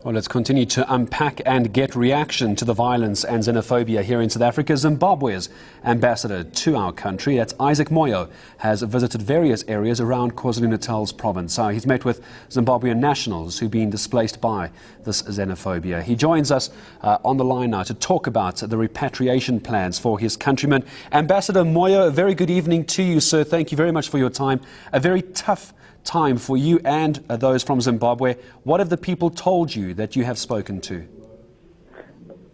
Well, let's continue to unpack and get reaction to the violence and xenophobia here in South Africa. Zimbabwe's ambassador to our country, that's Isaac Moyo, has visited various areas around KwaZulu-Natal's province. He's met with Zimbabwean nationals who've been displaced by this xenophobia. He joins us on the line now to talk about the repatriation plans for his countrymen. Ambassador Moyo, a very good evening to you, sir. Thank you very much for your time. A very tough time for you and those from Zimbabwe. What have the people told you that you have spoken to?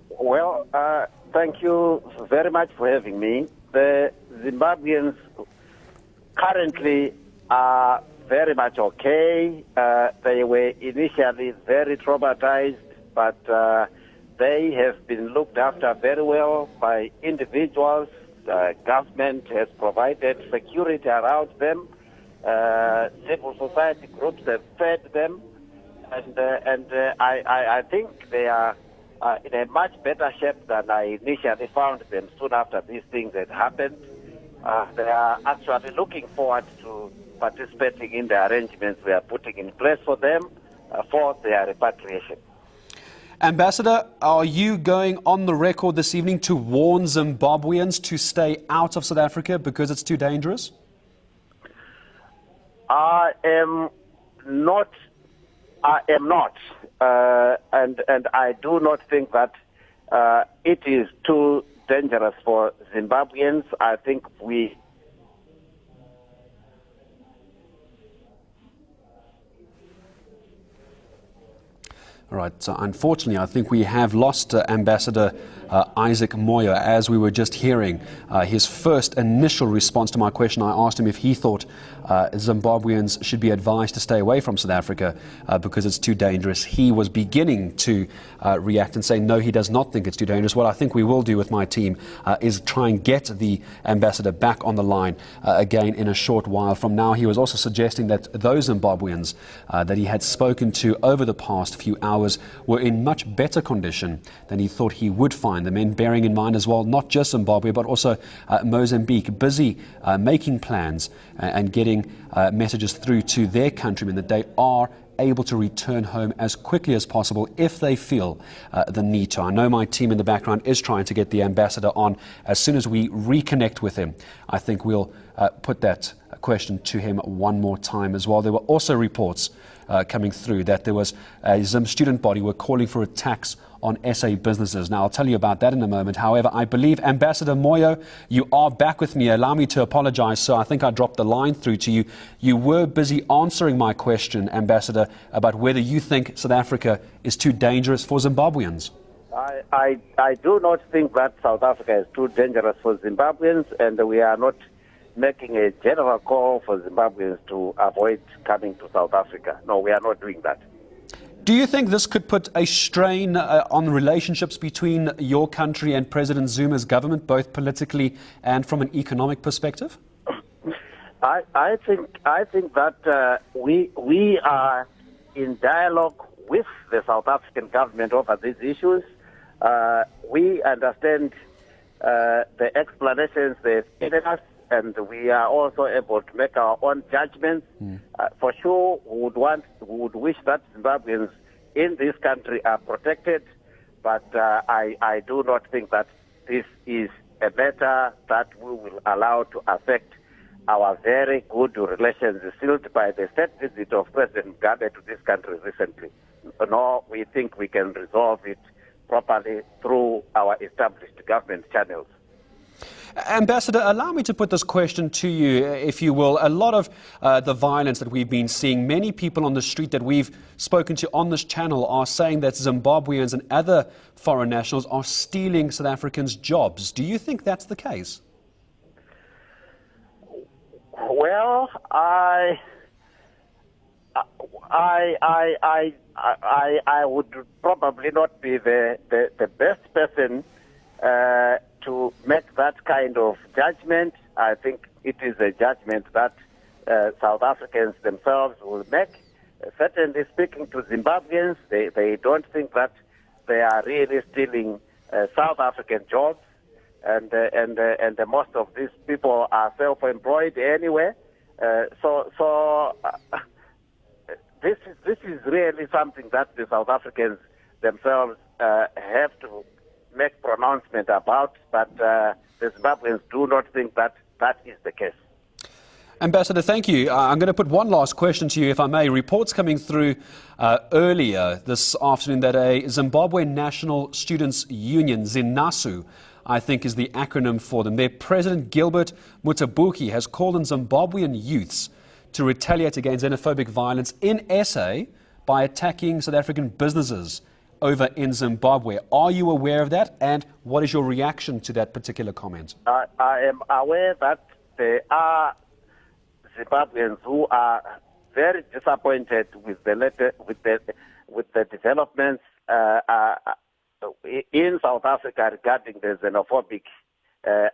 Well, thank you very much for having me. The Zimbabweans currently are very much okay. They were initially very traumatized, but they have been looked after very well by individuals. The government has provided security around them. Civil society groups have fed them, and I think they are in a much better shape than I initially found them soon after these things had happened. They are actually looking forward to participating in the arrangements we are putting in place for them for their repatriation. Ambassador, are you going on the record this evening to warn Zimbabweans to stay out of South Africa because it's too dangerous? I am not, and I do not think that it is too dangerous for Zimbabweans. I think we... All right, so unfortunately, I think we have lost Ambassador Isaac Moyo. As we were just hearing his first initial response to my question, I asked him if he thought Zimbabweans should be advised to stay away from South Africa because it's too dangerous. He was beginning to react and say, no, he does not think it's too dangerous. What I think we will do with my team is try and get the ambassador back on the line again in a short while from now. He was also suggesting that those Zimbabweans that he had spoken to over the past few hours were in much better condition than he thought he would find them in, bearing in mind as well, not just Zimbabwe, but also Mozambique, busy making plans and getting messages through to their countrymen that they are able to return home as quickly as possible if they feel the need to. I know my team in the background is trying to get the ambassador on. As soon as we reconnect with him, I think we'll put that question to him one more time as well. There were also reports coming through that there was a Zim student body were calling for a tax on SA businesses. Now, I'll tell you about that in a moment. However, I believe, Ambassador Moyo, you are back with me. Allow me to apologize, sir. I think I dropped the line through to you. You were busy answering my question, Ambassador, about whether you think South Africa is too dangerous for Zimbabweans. I do not think that South Africa is too dangerous for Zimbabweans, and we are not making a general call for Zimbabweans to avoid coming to South Africa. No, we are not doing that. Do you think this could put a strain on relationships between your country and President Zuma's government, both politically and from an economic perspective? I think that we are in dialogue with the South African government over these issues. We understand the explanations they've given us, and we are also able to make our own judgments. For sure, we would wish that Zimbabweans in this country are protected, but I do not think that this is a matter that we will allow to affect our very good relations sealed by the state visit of President Mugabe to this country recently. No, we think we can resolve it properly through our established government channels. Ambassador, allow me to put this question to you, if you will. A lot of the violence that we've been seeing, many people on the street that we've spoken to on this channel are saying that Zimbabweans and other foreign nationals are stealing South Africans' jobs. Do you think that's the case? Well, I would probably not be the best person to make that kind of judgment. I think it is a judgment that South Africans themselves will make. Certainly speaking to Zimbabweans, they don't think that they are really stealing South African jobs, and most of these people are self-employed anyway. So this is really something that the South Africans themselves have to make pronouncement about, but the Zimbabweans do not think that that is the case. Ambassador, thank you. I'm going to put one last question to you, if I may. Reports coming through earlier this afternoon that a Zimbabwe National Students Union, ZINASU, I think is the acronym for them, their president Gilbert Mutabuki has called on Zimbabwean youths to retaliate against xenophobic violence in SA by attacking South African businesses over in Zimbabwe. Are you aware of that, and what is your reaction to that particular comment? I am aware that there are Zimbabweans who are very disappointed with the developments in South Africa regarding the xenophobic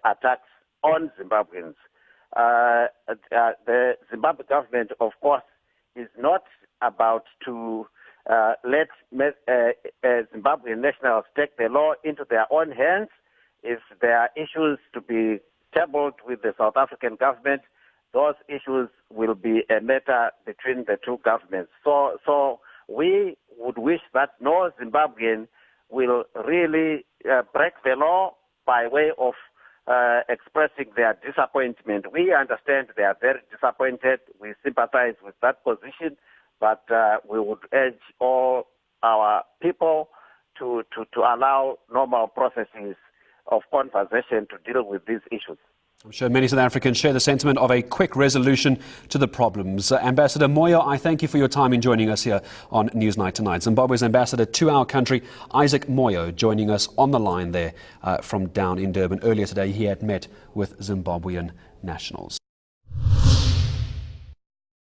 attacks on Zimbabweans. The Zimbabwe government, of course, is not about to let Zimbabwean nationals take the law into their own hands. If there are issues to be tabled with the South African government, those issues will be a matter between the two governments. So we would wish that no Zimbabwean will really break the law by way of expressing their disappointment. We understand they are very disappointed. We sympathize with that position, but we would urge all our people to allow normal processes of conversation to deal with these issues. I'm sure many South Africans share the sentiment of a quick resolution to the problems. Ambassador Moyo, I thank you for your time in joining us here on Newsnight tonight. Zimbabwe's ambassador to our country, Isaac Moyo, joining us on the line there from down in Durban. Earlier today, he had met with Zimbabwean nationals.